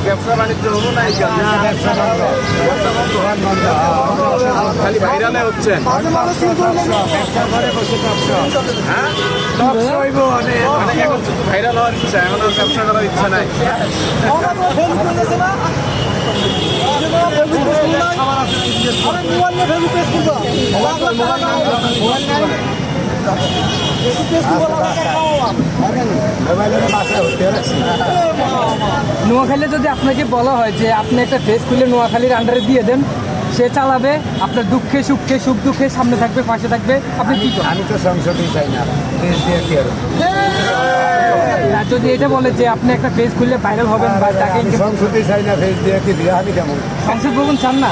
ব্যবসা বাণিজ্য হলো না খালি ভাইরালে হচ্ছেন হ্যাঁ এখন শুধু ভাইরাল হওয়ার ইচ্ছা এখন আর ব্যবসা করার ইচ্ছা নাই নোয়াখালী যদি আপনাকে বলা হয় যে আপনি একটা ফেস খুলে নোয়াখালীর আন্ডারে দিয়ে দেন, সে চালাবে, আপনার দুঃখে সুখে সুখ দুঃখে সামনে থাকবে, পাশে থাকবে, আপনি কি করেন? আমি তো সংসদই চাই না, দেশ দিয়ে কি হবে? আর যদি এটা বলে যে আপনি একটা ফেস খুললে ভাইরাল হবেন বা তাকে সংসদই চাই না, ফেস দিয়ে কি দিয়ে আমি কেমন সংসদ ভবন চান না?